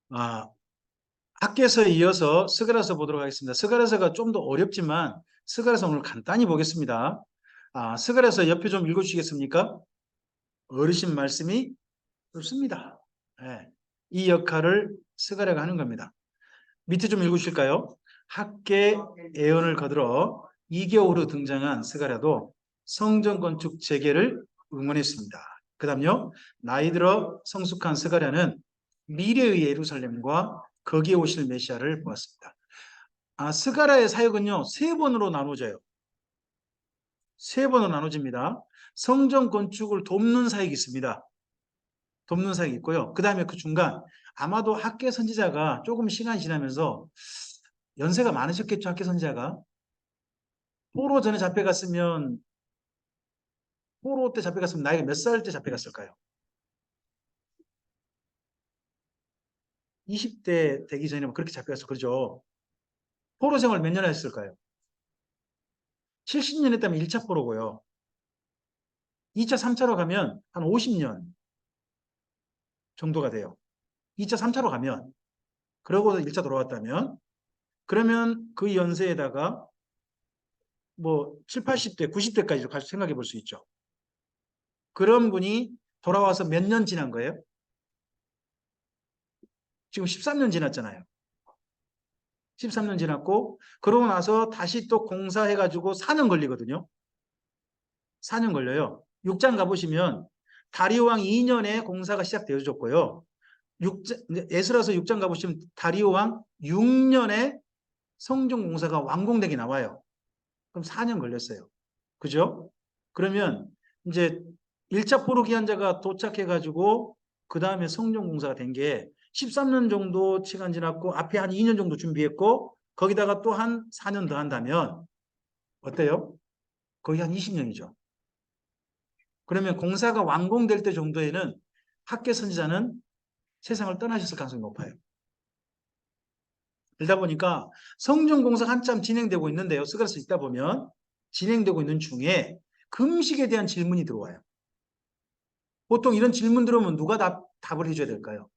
아, 학계서에 이어서 스가랴서 보도록 하겠습니다. 스가랴서가 좀 더 어렵지만 스가랴서 오늘 간단히 보겠습니다. 스가랴서 옆에 좀 읽어주시겠습니까? 어르신 말씀이 좋습니다. 예, 이 역할을 스가랴가 하는 겁니다. 밑에 좀 읽어주실까요? 학계 애언을 거들어 2개월후 등장한 스가랴도 성전 건축 재개를 응원했습니다. 그 다음요. 나이 들어 성숙한 스가랴는 미래의 예루살렘과 거기에 오실 메시아를 보았습니다. 스가랴의 사역은요, 세 번으로 나눠져요. 세 번으로 나눠집니다. 성전 건축을 돕는 사역이 있습니다. 돕는 사역이 있고요. 그 다음에 그 중간 아마도 학계 선지자가 조금 시간이 지나면서 연세가 많으셨겠죠, 학계 선지자가. 포로 전에 잡혀갔으면, 포로 때 잡혀갔으면 나이가 몇 살 때 잡혀갔을까요? 20대 되기 전에 뭐 그렇게 잡혀갔어. 그렇죠. 포로 생활 몇 년 했을까요? 70년 했다면 1차 포로고요. 2차, 3차로 가면 한 50년 정도가 돼요. 2차, 3차로 가면, 그러고 1차 돌아왔다면, 그러면 그 연세에다가 뭐 7, 80대, 90대까지도 같이 생각해 볼 수 있죠. 그런 분이 돌아와서 몇 년 지난 거예요? 지금 13년 지났잖아요. 13년 지났고, 그러고 나서 다시 또 공사해가지고 4년 걸리거든요. 4년 걸려요. 6장 가보시면 다리오 왕 2년에 공사가 시작되어졌고요. 에스라서 6장 가보시면 다리오 왕 6년에 성전 공사가 완공되게 나와요. 그럼 4년 걸렸어요. 그죠? 그러면 이제 1차 포로 기한자가 도착해가지고 그 다음에 성전 공사가 된 게 13년 정도 시간 지났고 앞에 한 2년 정도 준비했고 거기다가 또 한 4년 더 한다면 어때요? 거의 한 20년이죠. 그러면 공사가 완공될 때 정도에는 학계 선지자는 세상을 떠나셨을 가능성이 높아요. 그러다 보니까 성전 공사가 한참 진행되고 있는데요. 스가랴서 읽다 보면 진행되고 있는 중에 금식에 대한 질문이 들어와요. 보통 이런 질문 들어오면 누가 답을 해줘야 될까요?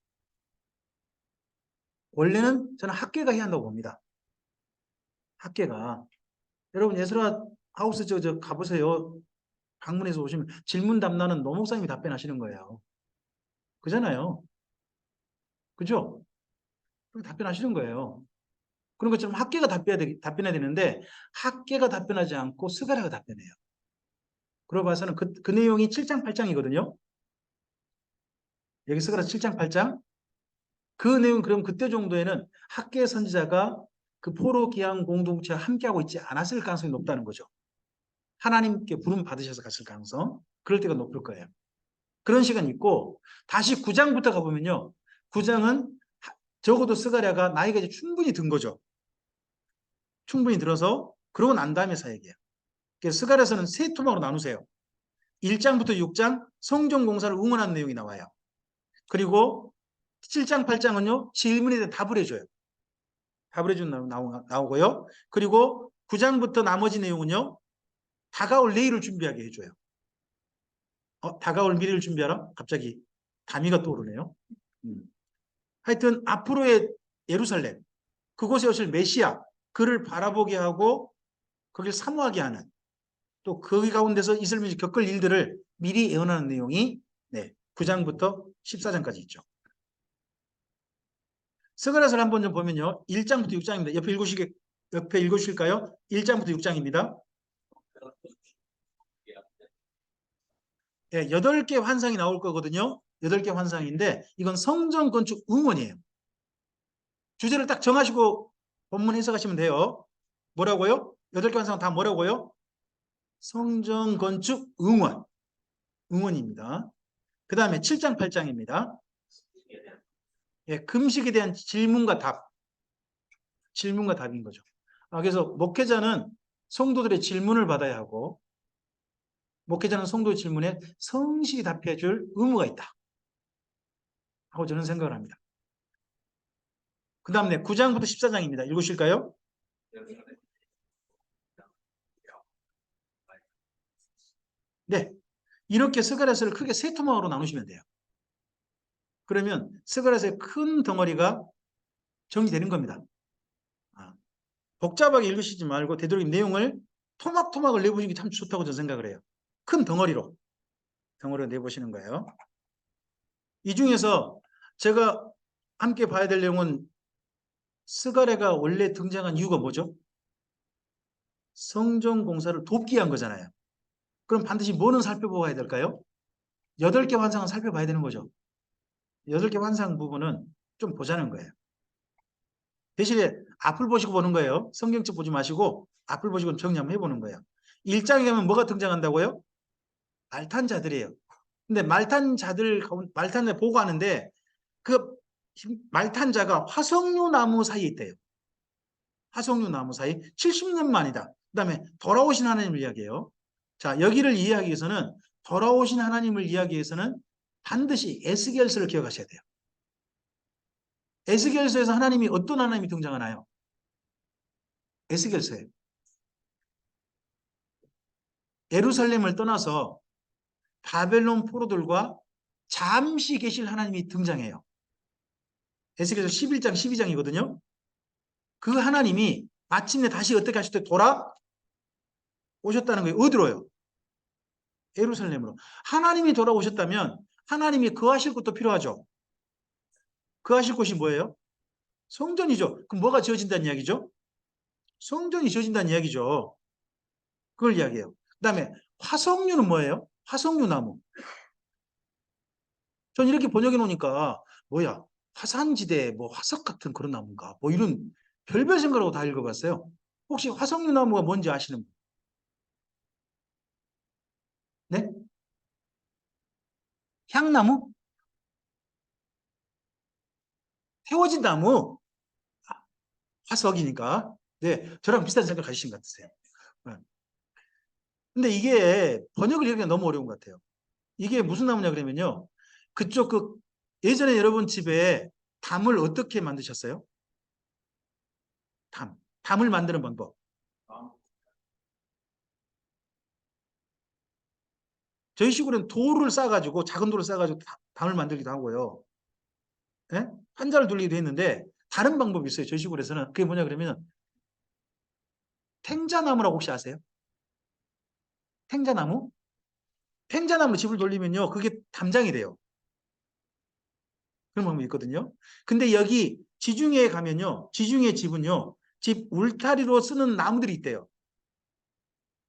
원래는 저는 학계가 해야 한다고 봅니다. 학계가. 여러분 예술아 하우스 저 가보세요. 방문해서 오시면 질문 답란은 노 목사님이 답변하시는 거예요. 그잖아요. 그죠? 답변하시는 거예요. 그런 것처럼 학계가 답변해야 되는데 학계가 답변하지 않고 스가랴가 답변해요. 그러고 봐서는 그 내용이 7장 8장이거든요. 여기 스가랴 7장 8장. 그 내용 그럼 그때 정도에는 학계 선지자가 그 포로 기한 공동체와 함께하고 있지 않았을 가능성이 높다는 거죠. 하나님께 부름 받으셔서 갔을 가능성. 그럴 때가 높을 거예요. 그런 시간이 있고 다시 9장부터 가보면요. 9장은 적어도 스가랴가 나이가 이제 충분히 든 거죠. 충분히 들어서 그러고 난 다음에 사역이에요. 그래서 스가랴서는 세 토막으로 나누세요. 1장부터 6장 성전 공사를 응원하는 내용이 나와요. 그리고 7장, 8장은요. 질문에 대한 답을 해줘요. 답을 해주는 나오고요. 그리고 9장부터 나머지 내용은요. 다가올 내일을 준비하게 해줘요. 다가올 미래를 준비하라? 갑자기 다미가 떠오르네요. 하여튼 앞으로의 예루살렘, 그곳에 오실 메시아, 그를 바라보게 하고 거기를 사모하게 하는 또 거기 가운데서 있을 겪을 일들을 미리 예언하는 내용이 9장부터 14장까지 있죠. 스가랴서를 한번 좀 보면요. 1장부터 6장입니다. 옆에 읽으실까요? 1장부터 6장입니다. 8개 환상이 나올 거거든요. 8개 환상인데 이건 성전 건축 응원이에요. 주제를 딱 정하시고 본문 해석하시면 돼요. 뭐라고요? 8개 환상 다 뭐라고요? 성전 건축 응원. 응원입니다. 그 다음에 7장, 8장입니다. 금식에 대한 질문과 답. 질문과 답인 거죠. 그래서 목회자는 성도들의 질문을 받아야 하고 목회자는 성도의 질문에 성실히 답해 줄 의무가 있다. 하고 저는 생각을 합니다. 그 다음에 9장부터 14장입니다. 읽으실까요? 네. 이렇게 스가랴서를 크게 세 토막으로 나누시면 돼요. 그러면 스가랴서의 큰 덩어리가 정리되는 겁니다. 복잡하게 읽으시지 말고 되도록이면 내용을 토막토막을 내보시는 게 참 좋다고 저는 생각을 해요. 큰 덩어리로 내보시는 거예요. 이 중에서 제가 함께 봐야 될 내용은 스가랴가 원래 등장한 이유가 뭐죠? 성전 공사를 돕기 위한 거잖아요. 그럼 반드시 뭐는 살펴봐야 될까요? 8개 환상은 살펴봐야 되는 거죠. 8개 환상 부분은 좀 보자는 거예요. 대신에 앞을 보시고 보는 거예요. 성경책 보지 마시고 앞을 보시고 정리 한번 해보는 거예요. 1장에 가면 뭐가 등장한다고요? 말탄자들이에요. 근데 말탄자 보고 하는데 그 말탄자가 화석류 나무 사이에 있대요. 화석류 나무 사이 70년 만이다. 그 다음에 돌아오신 하나님을 이야기해요. 자, 여기를 이해하기 위해서는 돌아오신 하나님을 이해하기 위해서는 반드시 에스겔서를 기억하셔야 돼요. 에스겔서에서 하나님이 어떤 하나님이 등장하나요? 에스겔서에 예루살렘을 떠나서 바벨론 포로들과 잠시 계실 하나님이 등장해요. 에스겔서 11장 12장이거든요. 그 하나님이 마침내 다시 어떻게 하실 때 돌아오셨다는 거예요. 어디로요? 예루살렘으로. 하나님이 돌아오셨다면 하나님이 거하실 곳도 필요하죠. 거하실 곳이 뭐예요? 성전이죠. 그럼 뭐가 지어진다는 이야기죠? 성전이 지어진다는 이야기죠. 그걸 이야기해요. 그 다음에 화석류는 뭐예요? 화석류 나무. 전 이렇게 번역해 놓으니까 뭐야 화산지대 뭐 화석 같은 그런 나무인가 뭐 이런 별별 생각하고 다 읽어봤어요. 혹시 화석류 나무가 뭔지 아시는 분? 네? 향나무? 태워진 나무? 화석이니까. 네, 저랑 비슷한 생각 가지신 것 같으세요. 네. 근데 이게 번역을 하기가 너무 어려운 것 같아요. 이게 무슨 나무냐 그러면요. 그쪽 예전에 여러분 집에 담을 어떻게 만드셨어요? 담을 만드는 방법. 저희 시골은 돌을 싸가지고 작은 돌을 싸가지고 담을 만들기도 하고요. 예? 환자를 돌리기도 했는데 다른 방법이 있어요. 저희 시골에서는. 그게 뭐냐 그러면 탱자나무라고 혹시 아세요? 탱자나무? 탱자나무로 집을 돌리면요. 그게 담장이 돼요. 그런 방법이 있거든요. 근데 여기 지중해에 가면요. 지중해 집은요. 집 울타리로 쓰는 나무들이 있대요.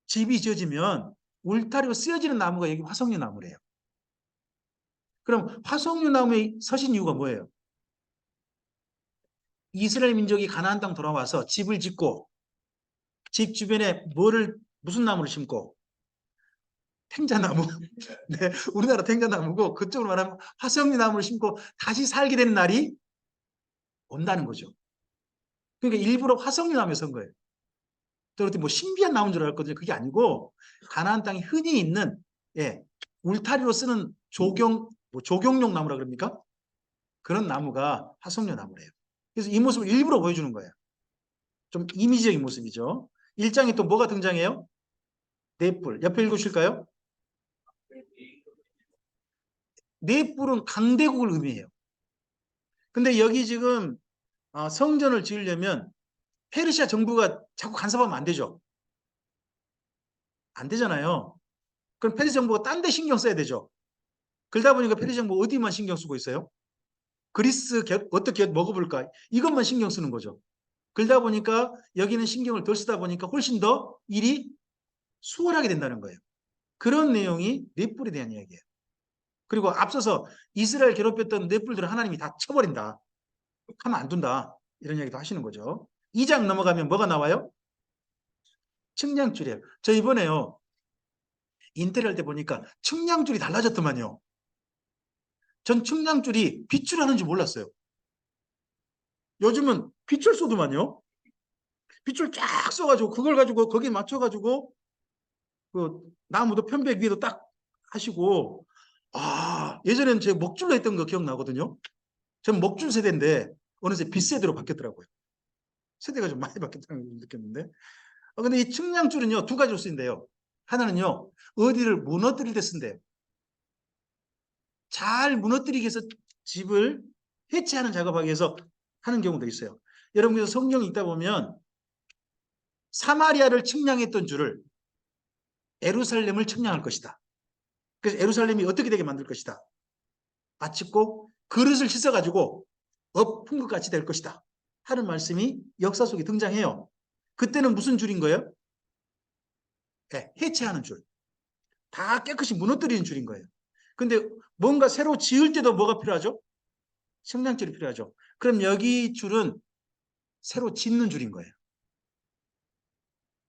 집이 지어지면 울타리로 쓰여지는 나무가 여기 화석류 나무래요. 그럼 화석류 나무에 서신 이유가 뭐예요? 이스라엘 민족이 가나안 땅 돌아와서 집을 짓고 집 주변에 무슨 나무를 심고 탱자나무. 네, 우리나라 탱자나무고 그쪽으로 말하면 화석류 나무를 심고 다시 살게 되는 날이 온다는 거죠. 그러니까 일부러 화석류 나무에 선 거예요. 그때 뭐 신비한 나무인 줄 알았거든요. 그게 아니고 가나안 땅에 흔히 있는 예, 울타리로 쓰는 조경용 나무라 그럽니까? 그런 나무가 화석류 나무래요. 그래서 이 모습을 일부러 보여주는 거예요. 좀 이미지적인 모습이죠. 1장에 또 뭐가 등장해요? 넷불. 옆에 읽으실까요? 넷불은 강대국을 의미해요. 근데 여기 지금 성전을 지으려면 페르시아 정부가 자꾸 간섭하면 안 되죠. 안 되잖아요. 그럼 페르시아 정부가 딴 데 신경 써야 되죠. 그러다 보니까 페르시아 정부 어디만 신경 쓰고 있어요? 그리스 어떻게 먹어볼까? 이것만 신경 쓰는 거죠. 그러다 보니까 여기는 신경을 덜 쓰다 보니까 훨씬 더 일이 수월하게 된다는 거예요. 그런 내용이 넷불에 대한 이야기예요. 그리고 앞서서 이스라엘 괴롭혔던 넷불들을 하나님이 다 쳐버린다. 하면 안 둔다. 이런 이야기도 하시는 거죠. 2장 넘어가면 뭐가 나와요? 측량줄이에요. 저 이번에요. 인테리어 할 때 보니까 측량줄이 달라졌더만요. 전 측량줄이 빗줄 하는 줄 몰랐어요. 요즘은 빗줄 쏘더만요. 빗줄 쫙 써가지고 그걸 가지고 거기에 맞춰가지고 그 나무도 편백 위에도 딱 하시고 예전에는 제가 먹줄로 했던 거 기억나거든요. 전 먹줄 세대인데 어느새 빗세대로 바뀌었더라고요. 세대가 좀 많이 바뀌었다는 걸 느꼈는데 근데 이 측량줄은요 2가지로 쓰인대요. 하나는요 어디를 무너뜨릴 때 쓴대요. 잘 무너뜨리기 위해서 집을 해체하는 작업하기 위해서 하는 경우도 있어요. 여러분 그래서 성경 읽다 보면 사마리아를 측량했던 줄을 예루살렘을 측량할 것이다. 그래서 예루살렘이 어떻게 되게 만들 것이다. 마치 꼭 그릇을 씻어가지고 엎은 것 같이 될 것이다 하는 말씀이 역사 속에 등장해요. 그때는 무슨 줄인 거예요? 네, 해체하는 줄. 다 깨끗이 무너뜨리는 줄인 거예요. 근데 뭔가 새로 지을 때도 뭐가 필요하죠? 측량줄이 필요하죠. 그럼 여기 줄은 새로 짓는 줄인 거예요.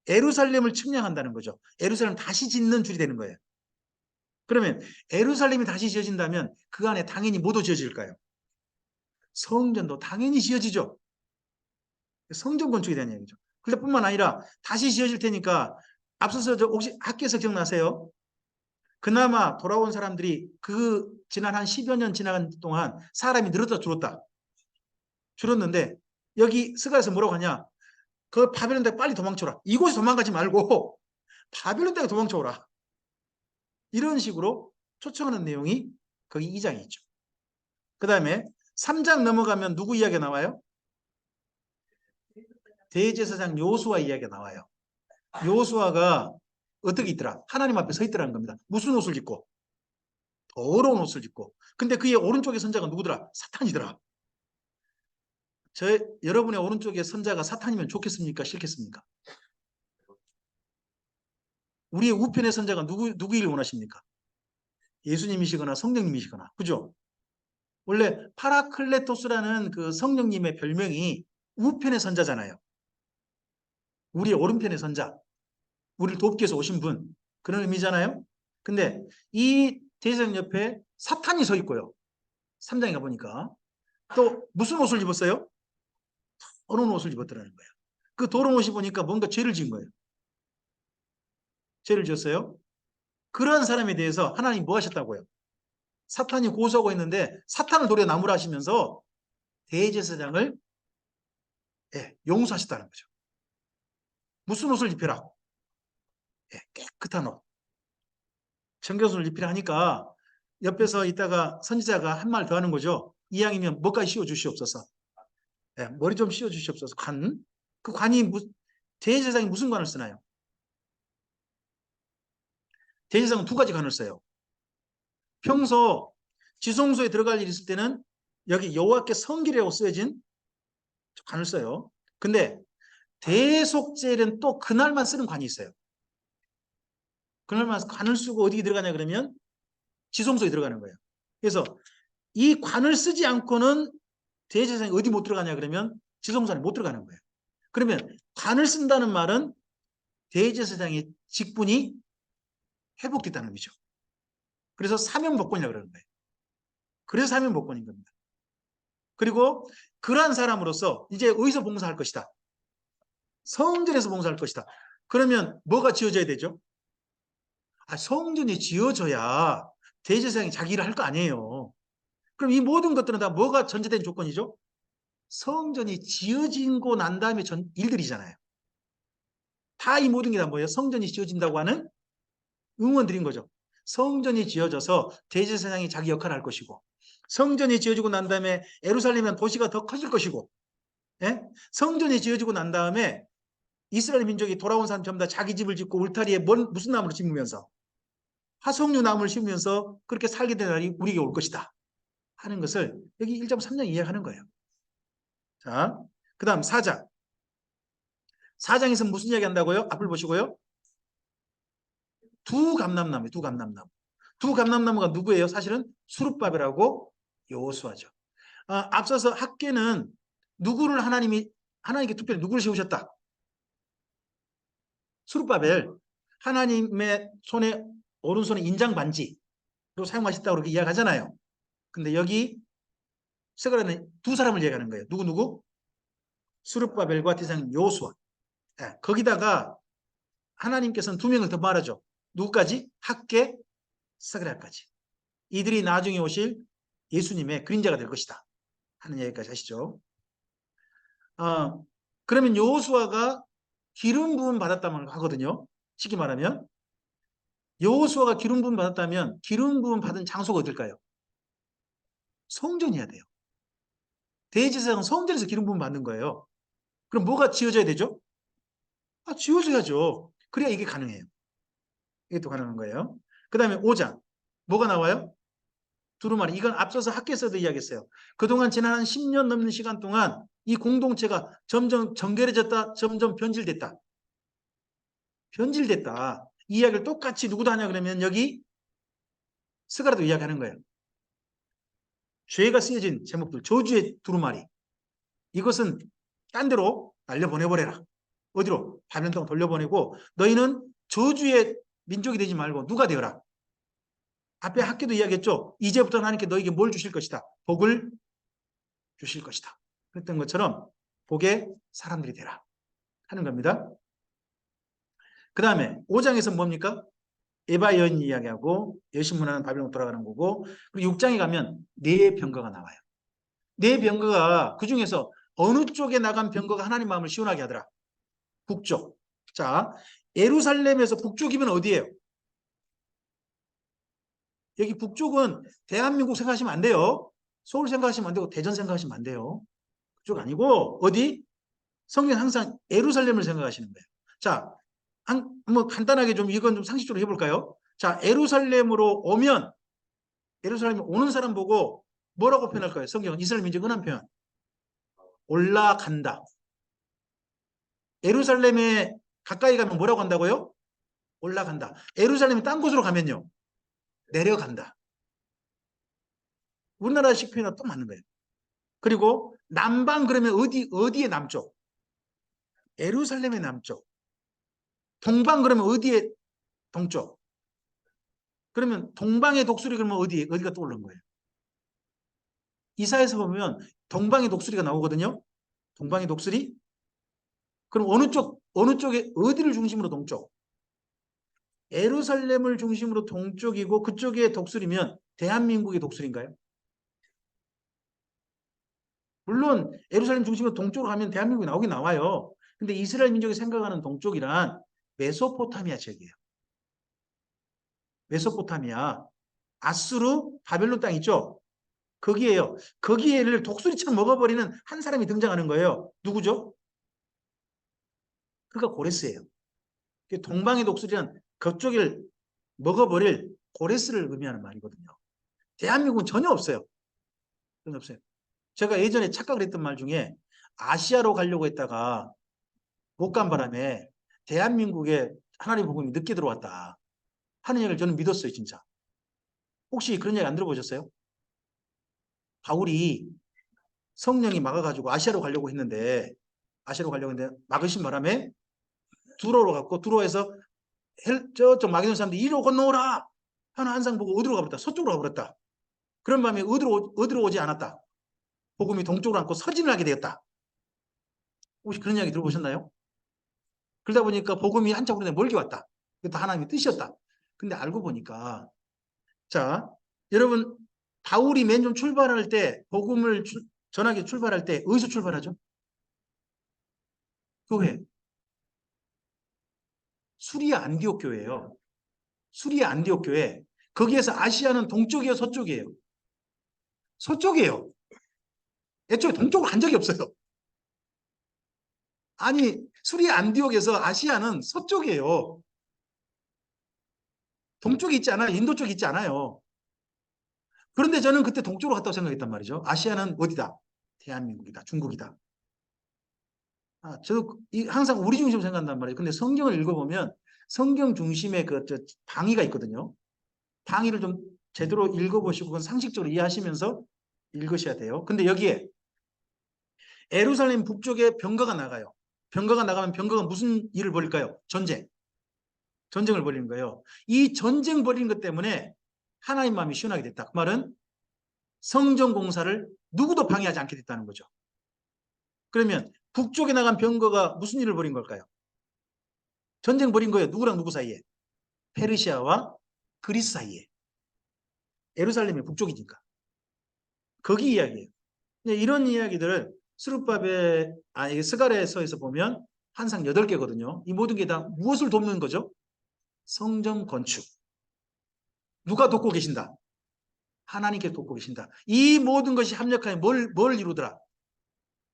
예루살렘을 측량한다는 거죠. 예루살렘 다시 짓는 줄이 되는 거예요. 그러면 예루살렘이 다시 지어진다면 그 안에 당연히 뭐도 지어질까요? 성전도 당연히 지어지죠. 성전 건축이 되는 얘기죠. 그럴 뿐만 아니라 다시 지어질 테니까 앞서서 혹시 학교에서 기억나세요? 그나마 돌아온 사람들이 그 지난 한 10여 년 지난 동안 사람이 늘었다 줄었다. 줄었는데 여기 스가에서 뭐라고 하냐? 그 바벨론 땅에 빨리 도망쳐라. 이곳에 도망가지 말고 바벨론 땅에 도망쳐오라. 이런 식으로 초청하는 내용이 거기 2장에 있죠. 그 다음에 3장 넘어가면 누구 이야기가 나와요? 대제사장 요수아 이야기가 나와요. 요수아가 어떻게 있더라? 하나님 앞에 서 있더라는 겁니다. 무슨 옷을 입고? 더러운 옷을 입고. 근데 그의 오른쪽에 선자가 누구더라? 사탄이더라. 여러분의 오른쪽에 선자가 사탄이면 좋겠습니까? 싫겠습니까? 우리의 우편의 선자가 누구이길 원하십니까? 예수님이시거나 성령님이시거나. 그죠? 원래 파라클레토스라는 그 성령님의 별명이 우편의 선자잖아요. 우리의 오른편의 선자. 우리를 돕기 위해서 오신 분. 그런 의미잖아요. 근데 이 대제사장 옆에 사탄이 서 있고요. 3장에 가보니까. 또 무슨 옷을 입었어요? 더러운 옷을 입었더라는 거예요. 그 더러운 옷이 보니까 뭔가 죄를 지은 거예요. 죄를 지었어요. 그러한 사람에 대해서 하나님 뭐 하셨다고요? 사탄이 고소하고 있는데 사탄을 도려 나무라 하시면서 대제사장을 용서하셨다는 거죠. 무슨 옷을 입혀라? 깨끗한 옷. 청겨옷을 입히라 하니까 옆에서 있다가 선지자가 한 말 더 하는 거죠. 이왕이면 뭐까지 씌워 주시옵소서. 머리 좀 씌워 주시옵소서. 관. 그 관이 대제사장이 무슨 관을 쓰나요? 대제사장은 두 가지 관을 써요. 평소 지성소에 들어갈 일이 있을 때는 여기 여호와께 성기라고 쓰여진 관을 써요. 근데 대속제는 또 그날만 쓰는 관이 있어요. 그날만 관을 쓰고 어디에 들어가냐 그러면 지성소에 들어가는 거예요. 그래서 이 관을 쓰지 않고는 대제사장이 어디 못 들어가냐 그러면 지성소 안에 못 들어가는 거예요. 그러면 관을 쓴다는 말은 대제사장의 직분이 회복됐다는 의미죠. 그래서 사면복권이라고 그러는 거예요. 그래서 사면복권인 겁니다. 그리고 그러한 사람으로서 이제 어디서 봉사할 것이다? 성전에서 봉사할 것이다. 그러면 뭐가 지어져야 되죠? 성전이 지어져야 대제사장이 자기 일을 할 거 아니에요. 그럼 이 모든 것들은 다 뭐가 전제된 조건이죠? 성전이 지어지고 난 다음에 일들이잖아요. 다 이 모든 게 다 뭐예요? 성전이 지어진다고 하는 응원드린 거죠. 성전이 지어져서 대제사장이 자기 역할을 할 것이고, 성전이 지어지고 난 다음에 예루살렘은 도시가 더 커질 것이고, 성전이 지어지고 난 다음에 이스라엘 민족이 돌아온 사람 전부 다 자기 집을 짓고 울타리에 무슨 나무를 심으면서 화석류 나무를 심으면서 그렇게 살게 된 날이 우리에게 올 것이다 하는 것을 여기 1장 3장 이해하는 거예요. 자, 그 다음 4장. 4장에서 무슨 이야기 한다고요? 앞을 보시고요. 두 감람나무. 두 감람나무가 누구예요? 사실은 수룹바벨하고 여호수아죠. 앞서서 학계는 누구를 하나님께 특별히 누구를 세우셨다? 수룹바벨. 하나님의 오른손에 인장 반지로 사용하셨다고 그렇게 이야기하잖아요. 근데 여기 세가라는 두 사람을 얘기하는 거예요. 누구? 수룹바벨과 대장 여호수아. 거기다가 하나님께서는 두 명을 더 말하죠. 누구까지? 학계, 스가랴까지. 이들이 나중에 오실 예수님의 그림자가 될 것이다 하는 얘기까지 하시죠. 그러면 여호수아가 기름 부음 받았다고 하거든요. 쉽게 말하면 여호수아가 기름 부음 받았다면 기름 부음 받은 장소가 어딜까요? 성전이어야 돼요. 대제사장은 성전에서 기름 부음 받는 거예요. 그럼 뭐가 지어져야 되죠? 지어져야죠. 그래야 이게 가능해요. 이게 또 가능한 거예요. 그 다음에 5장. 뭐가 나와요? 두루마리. 이건 앞서서 학교에서도 이야기했어요. 그동안 지난 한 10년 넘는 시간 동안 이 공동체가 점점 정결해졌다. 점점 변질됐다. 변질됐다. 이 이야기를 똑같이 누구도 하냐 그러면 여기 스가랴도 이야기하는 거예요. 죄가 쓰여진 제목들. 저주의 두루마리. 이것은 딴 데로 날려보내버려라. 어디로? 바벨론 땅 돌려보내고 너희는 저주의 민족이 되지 말고 누가 되어라. 앞에 학교도 이야기했죠. 이제부터 하나님께 너에게 뭘 주실 것이다. 복을 주실 것이다. 그랬던 것처럼 복의 사람들이 되라 하는 겁니다. 그 다음에 5장에서 뭡니까? 에바 여인 이야기하고 여신문화는 바벨론 돌아가는 거고, 그리고 6장에 가면 네 병거가 나와요. 네 병거가 그 중에서 어느 쪽에 나간 병거가 하나님 마음을 시원하게 하더라. 북쪽. 자, 예루살렘에서 북쪽이면 어디예요? 여기 북쪽은 대한민국 생각하시면 안 돼요. 서울 생각하시면 안 되고 대전 생각하시면 안 돼요. 그쪽 아니고 어디? 성경 항상 예루살렘을 생각하시는 거예요. 자, 뭐 간단하게 좀 이건 좀 상식적으로 해볼까요? 자, 예루살렘으로 오면 예루살렘에 오는 사람 보고 뭐라고 표현할까요? 성경은 이스라엘 민족 은한 표현. 올라간다. 예루살렘에 가까이 가면 뭐라고 한다고요? 올라간다. 예루살렘이 딴 곳으로 가면요. 내려간다. 우리나라식 표현은 또 맞는 거예요. 그리고 남방 그러면 어디의 남쪽? 예루살렘의 남쪽. 동방 그러면 어디의 동쪽? 그러면 동방의 독수리 그러면 어디가 떠오르는 거예요? 이사에서 보면 동방의 독수리가 나오거든요. 동방의 독수리? 그럼 어느 쪽에, 어디를 중심으로 동쪽? 예루살렘을 중심으로 동쪽이고 그쪽에 독수리면 대한민국의 독수리인가요? 물론 예루살렘 중심으로 동쪽으로 가면 대한민국이 나오긴 나와요. 근데 이스라엘 민족이 생각하는 동쪽이란 메소포타미아 지역이에요. 메소포타미아, 아수르, 바벨론 땅 있죠? 거기에요. 거기에를 독수리처럼 먹어버리는 한 사람이 등장하는 거예요. 누구죠? 그가 고레스예요. 동방의 독수리는 그쪽을 먹어버릴 고레스를 의미하는 말이거든요. 대한민국은 전혀 없어요. 전혀 없어요. 제가 예전에 착각을 했던 말 중에 아시아로 가려고 했다가 못 간 바람에 대한민국에 하나님 복음이 늦게 들어왔다 하는 얘기를 저는 믿었어요, 진짜. 혹시 그런 얘기 안 들어보셨어요? 바울이 성령이 막아가지고 아시아로 가려고 했는데 막으신 바람에 두로로 갔고 두로에서 저쪽 마게돈 사람들이 이리로 건너오라 하는 한상 보고 어디로 가버렸다? 서쪽으로 가버렸다. 그런 밤에 어디로 오지 않았다. 복음이 동쪽으로 앉고 서진을 하게 되었다. 혹시 그런 이야기 들어보셨나요? 그러다 보니까 복음이 한참 우리한테 멀게 왔다. 그것도 하나님의 뜻이었다. 근데 알고 보니까 자, 여러분 바울이 맨 좀 출발할 때 복음을 전하게 출발할 때 어디서 출발하죠? 교회. 수리아 안디옥 교회예요. 수리아 안디옥 교회. 거기에서 아시아는 동쪽이에요, 서쪽이에요? 서쪽이에요. 애초에 동쪽으로 간 적이 없어요. 아니, 수리아 안디옥에서 아시아는 서쪽이에요. 동쪽에 있지 않아요. 인도 쪽에 있지 않아요. 그런데 저는 그때 동쪽으로 갔다고 생각했단 말이죠. 아시아는 어디다? 대한민국이다. 중국이다. 저도 항상 우리 중심으로 생각한단 말이에요. 근데 성경을 읽어보면 성경 중심의 방위가 있거든요. 방위를 좀 제대로 읽어보시고 그건 상식적으로 이해하시면서 읽으셔야 돼요. 근데 여기에 예루살렘 북쪽에 병거가 나가요. 병거가 나가면 병거가 무슨 일을 벌일까요? 전쟁을 벌이는 거예요. 이 전쟁 벌이는 것 때문에 하나님 마음이 시원하게 됐다. 그 말은 성전 공사를 누구도 방해하지 않게 됐다는 거죠. 그러면 북쪽에 나간 병거가 무슨 일을 벌인 걸까요? 전쟁 벌인 거예요. 누구랑 누구 사이에? 페르시아와 그리스 사이에. 예루살렘이 북쪽이니까. 거기 이야기예요. 이런 이야기들을 스가랴서에서 보면 항상 8개거든요. 이 모든 게 다 무엇을 돕는 거죠? 성전 건축. 누가 돕고 계신다? 하나님께 돕고 계신다. 이 모든 것이 합력하여 뭘 이루더라?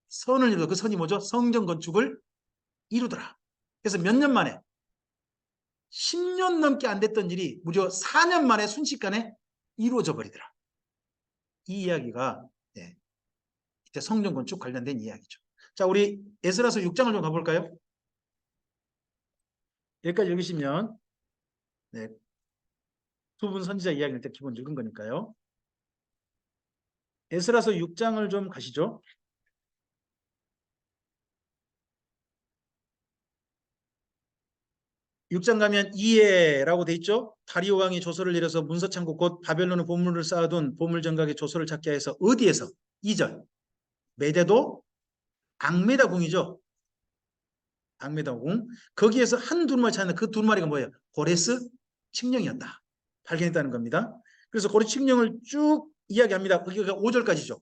선을 이루더라. 그 선이 뭐죠? 성전 건축을 이루더라. 그래서 몇 년 만에 10년 넘게 안 됐던 일이 무려 4년 만에 순식간에 이루어져 버리더라. 이 이야기가 이때 성전 건축 관련된 이야기죠. 자, 우리 에스라서 6장을 좀 가볼까요? 여기까지 읽으시면 두 분 선지자 이야기는 일단 기본 읽은 거니까요. 에스라서 6장을 좀 가시죠. 6장 가면 이에라고 돼 있죠. 다리오 왕이 조서를 내려서 문서창고 곧 바벨론의 보물을 쌓아둔 보물정각의 조서를 찾게 해서 어디에서? 2절 메대도 앙메다궁이죠. 앙메다궁. 거기에서 한 두루마리 찾는데 그 두루마리가 뭐예요? 고레스 칙령이었다. 발견했다는 겁니다. 그래서 고레스 칙령을 쭉 이야기합니다. 거기가 5절까지죠.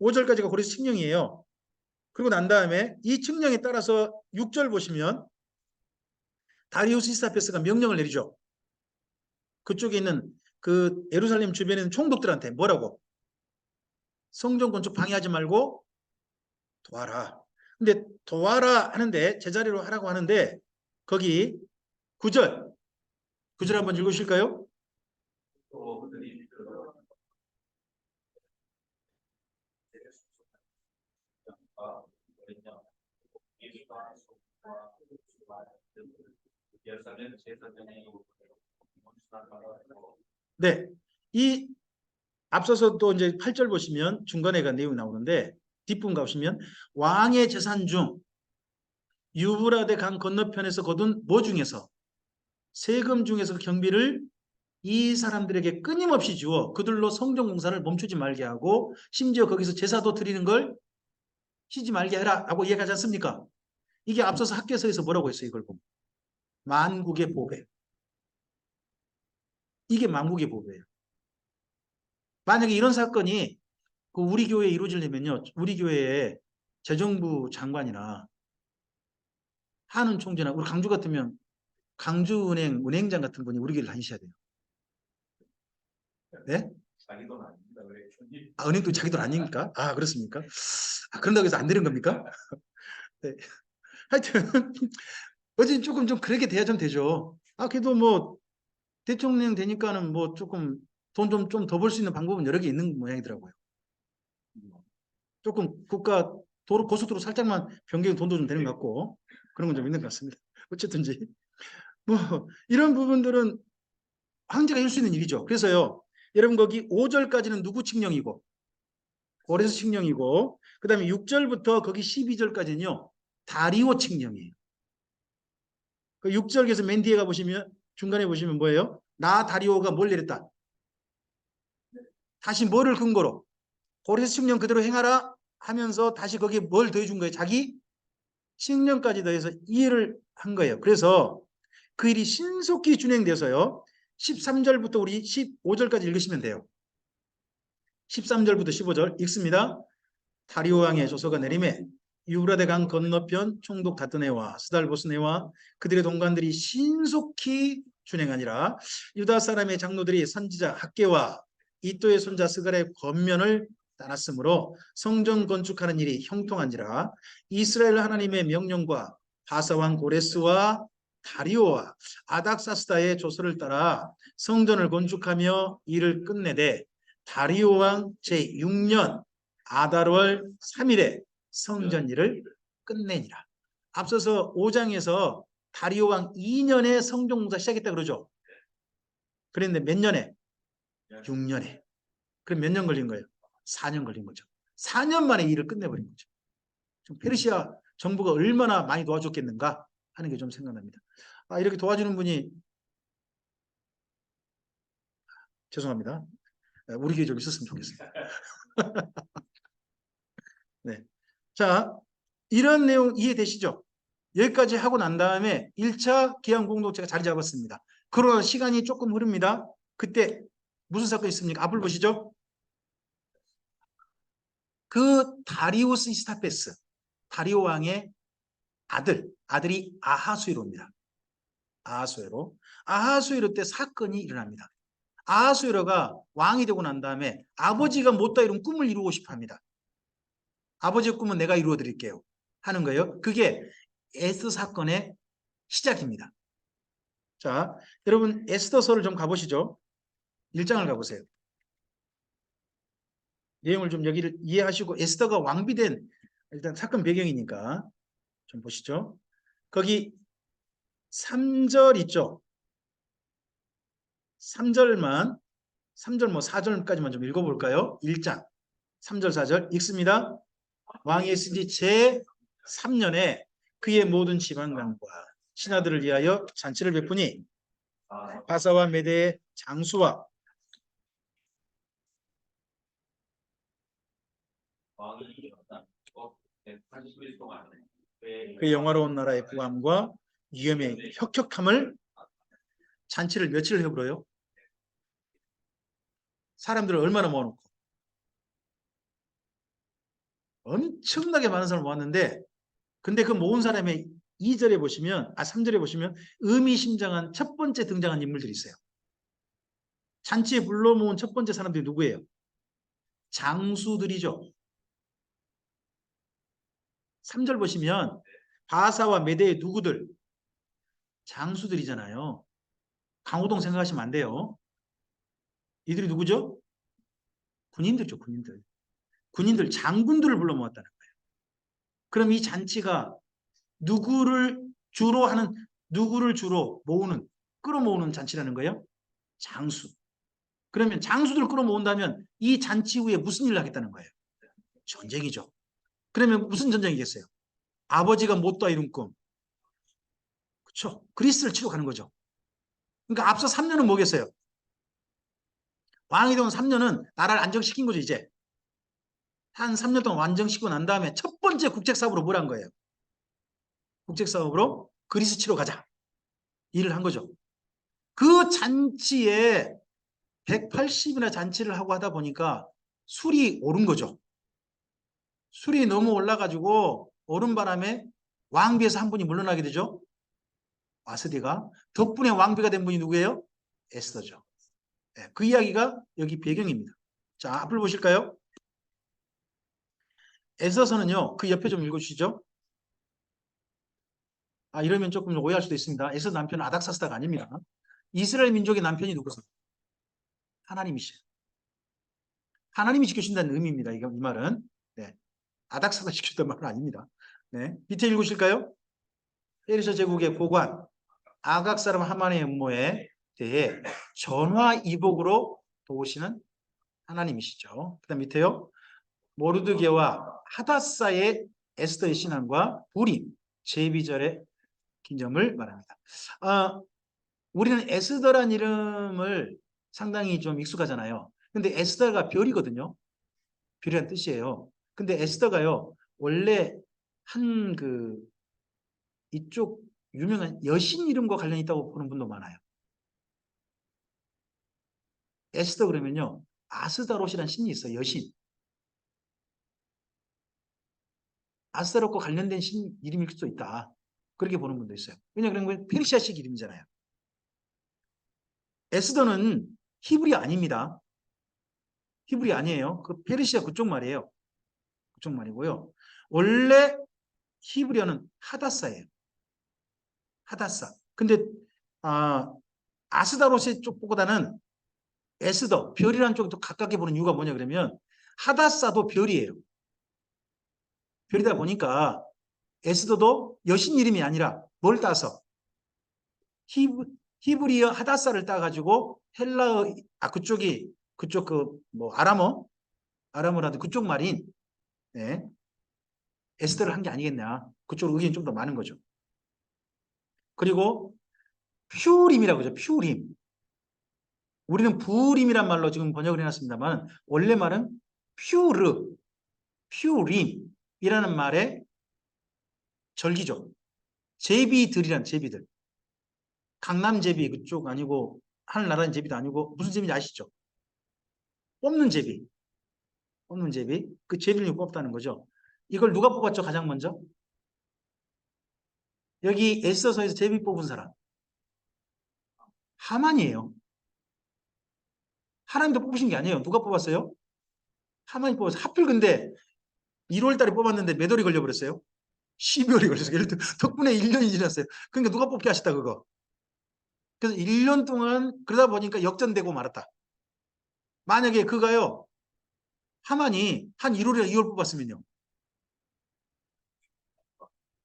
5절까지가 고레스 칙령이에요. 그리고 난 다음에 이 칙령에 따라서 6절 보시면 다리우스 이스타페스가 명령을 내리죠. 그쪽에 있는 그 예루살렘 주변에 있는 총독들한테 뭐라고? 성전 건축 방해하지 말고 도와라. 근데 도와라 하는데 제자리로 하라고 하는데 거기 9절 한번 읽으실까요? 네. 이 앞서서 또 이제 8절 보시면 중간에 가 내용이 나오는데 뒷부분 가보시면 왕의 재산 중 유브라데 강 건너편에서 거둔 뭐 중에서 세금 중에서 경비를 이 사람들에게 끊임없이 주어 그들로 성전 공사를 멈추지 말게 하고 심지어 거기서 제사도 드리는 걸 쉬지 말게 해라 라고 이야기하지 않습니까? 이게 앞서서 학개서에서 뭐라고 했어요? 이걸 보면 만국의 보배. 이게 만국의 보배예요. 만약에 이런 사건이 그 우리 교회에 이루어지려면요. 우리 교회에 재정부 장관이나 한은 총재나 우리 강주 같으면 강주은행 은행장 같은 분이 우리 교회를 다니셔야 돼요. 네? 아, 은행도 자기 돈 아닙니까? 아, 그렇습니까? 아, 그런다고 해서 안 되는 겁니까? 네. 하여튼 어쨌든 조금 좀 그렇게 돼야 좀 되죠. 아, 그래도 뭐 대통령 되니까는 뭐 조금 돈 좀 더 벌 수 있는 방법은 여러 개 있는 모양이더라고요. 조금 국가 도로 고속도로 살짝만 변경 돈도 좀 되는 것 같고 그런 건 좀 있는 것 같습니다. 어쨌든지 뭐 이런 부분들은 황제가 할 수 있는 일이죠. 그래서요. 여러분 거기 5절까지는 누구 칙령이고 고레스 칙령이고 그 다음에 6절부터 거기 12절까지는요. 다리오 칙령이에요. 그 6절에서 맨 뒤에 가보시면 중간에 보시면 뭐예요? 나 다리오가 뭘 내렸다? 다시 뭐를 근거로? 고레스 칙령 그대로 행하라 하면서 다시 거기에 뭘 더해준 거예요? 자기 칙령까지 더해서 이해를 한 거예요. 그래서 그 일이 신속히 진행돼서요. 13절부터 우리 15절까지 읽으시면 돼요. 13절부터 15절 읽습니다. 다리오 왕의 조서가 내림에 유브라데 강 건너편 총독 다트네와 스달보스네와 그들의 동관들이 신속히 준행하니라. 유다 사람의 장로들이 선지자 학개와 이또의 손자 스갈의 권면을 따랐으므로 성전 건축하는 일이 형통한지라. 이스라엘 하나님의 명령과 바사왕 고레스와 다리오와 아닥사스다의 조서를 따라 성전을 건축하며 일을 끝내되 다리오 왕 제6년 아달월 3일에 성전 일을 끝내니라. 앞서서 5장에서 다리오 왕 2년에 성전 공사 시작했다 그러죠. 그랬는데 몇 년에? 6년에. 그럼 몇 년 걸린 거예요? 4년 걸린 거죠. 4년 만에 일을 끝내버린 거죠. 좀 페르시아 정부가 얼마나 많이 도와줬겠는가 하는 게 좀 생각납니다. 아, 이렇게 도와주는 분이 죄송합니다. 우리 교회 좀 있었으면 좋겠습니다. 네. 자, 이런 내용 이해되시죠? 여기까지 하고 난 다음에 1차 기한 공동체가 자리 잡았습니다. 그러나 시간이 조금 흐릅니다. 그때 무슨 사건이 있습니까? 앞을 보시죠. 그 다리우스 이스타페스, 다리오 왕의 아들이 아하수에로입니다. 아하수에로 때 사건이 일어납니다. 아하수에로가 왕이 되고 난 다음에 아버지가 못다 이룬 꿈을 이루고 싶어 합니다. 아버지의 꿈은 내가 이루어 드릴게요 하는 거예요. 그게 에스더 사건의 시작입니다. 자, 여러분 에스더서를 좀 가보시죠. 1장을 가보세요. 내용을 좀 여기를 이해하시고 에스더가 왕비된 일단 사건 배경이니까 좀 보시죠. 거기 3절 있죠. 3절만 3절 뭐 4절까지만 좀 읽어볼까요? 1장 3절 4절 읽습니다. 왕이 에스디 제 3년에 그의 모든 지방관과 신하들을 위하여 잔치를 베푸니 바사와 메대의 장수와 그 영화로운 나라의 구함과 위엄의 혁혁함을 잔치를 며칠 해버려요? 사람들을 얼마나 모아놓고 엄청나게 많은 사람을 모았는데 근데 그 모은 사람의 2절에 보시면 3절에 보시면 의미심장한 첫 번째 등장한 인물들이 있어요. 잔치에 불러 모은 첫 번째 사람들이 누구예요? 장수들이죠. 3절 보시면 바사와 메대의 누구들? 장수들이잖아요. 강호동 생각하시면 안 돼요. 이들이 누구죠? 군인들이죠. 군인들. 군인들, 장군들을 불러 모았다는 거예요. 그럼 이 잔치가 누구를 주로 모으는, 끌어모으는 잔치라는 거예요? 장수. 그러면 장수들 끌어모은다면 이 잔치 후에 무슨 일을 하겠다는 거예요? 전쟁이죠. 그러면 무슨 전쟁이겠어요? 아버지가 못다 이룬 꿈. 그렇죠. 그리스를 치러 가는 거죠. 그러니까 앞서 3년은 뭐겠어요? 왕이 되온 3년은 나라를 안정시킨 거죠, 이제. 한 3년 동안 완정시키고 난 다음에 첫 번째 국책사업으로 뭘 한 거예요? 국책사업으로 그리스 치러 가자. 일을 한 거죠. 그 잔치에 180이나 잔치를 하고 하다 보니까 술이 오른 거죠. 술이 너무 올라가지고 오른 바람에 왕비에서 한 분이 물러나게 되죠. 와스디가. 덕분에 왕비가 된 분이 누구예요? 에스더죠. 네, 그 이야기가 여기 배경입니다. 자, 앞을 보실까요? 에스더서는요. 그 옆에 좀 읽어주시죠. 이러면 조금 오해할 수도 있습니다. 에스더 남편은 아닥사스다가 아닙니다. 이스라엘 민족의 남편이 누구세요? 하나님이시죠. 하나님이 지켜주신다는 의미입니다. 이 말은. 네. 아닥사가 지켜준다는 말은 아닙니다. 네. 밑에 읽으실까요? 페르시아 제국의 고관 아각 사람 하만의 음모에 대해 전화이복으로 도우시는 하나님이시죠. 그 다음 밑에요. 모르드게와 하다사의 에스더의 신앙과 불임, 제비절의 긴점을 말합니다. 우리는 에스더란 이름을 상당히 좀 익숙하잖아요. 근데 에스더가 별이거든요. 별이란 뜻이에요. 근데 에스더가요, 원래 한 이쪽 유명한 여신 이름과 관련이 있다고 보는 분도 많아요. 에스더 그러면요, 아스다롯이라는 신이 있어요. 여신. 아스다롯과 관련된 신 이름일 수도 있다. 그렇게 보는 분도 있어요. 왜냐하면 그런 건 페르시아식 이름이잖아요. 에스더는 히브리 아닙니다. 히브리 아니에요. 그 페르시아 그쪽 말이에요. 그쪽 말이고요. 원래 히브리어는 하다사예요. 하다사. 근데 아스다롯의 쪽보다는 에스더, 별이라는 쪽이 더 가깝게 보는 이유가 뭐냐 그러면 하다사도 별이에요. 별이다 보니까 에스더도 여신 이름이 아니라 뭘 따서 히브리어 하다사를 따가지고 헬라어 그쪽 뭐 아람어라든 그쪽 말인 네, 에스더를 한 게 아니겠냐. 그쪽으로 의견이 좀 더 많은 거죠. 그리고 퓨림이라고 하죠. 퓨림. 우리는 부림이란 말로 지금 번역을 해놨습니다만 원래 말은 퓨림이라는 말의 절기죠. 제비들이란 제비들. 강남 제비 그쪽 아니고 하늘나라는 제비도 아니고 무슨 제비인지 아시죠? 뽑는 제비. 뽑는 제비. 그 제비를 뽑았다는 거죠. 이걸 누가 뽑았죠? 가장 먼저? 여기 에스더서에서 제비 뽑은 사람. 하만이에요. 하나님도 뽑으신 게 아니에요. 누가 뽑았어요? 하만이 뽑았어요. 하필 근데 1월 달에 뽑았는데 몇 월이 걸려버렸어요? 12월이 걸렸어요. 덕분에 1년이 지났어요. 그러니까 누가 뽑게 하셨다 그거. 그래서 1년 동안 그러다 보니까 역전되고 말았다. 만약에 그가요, 하만이 한 1월이나 2월 뽑았으면요.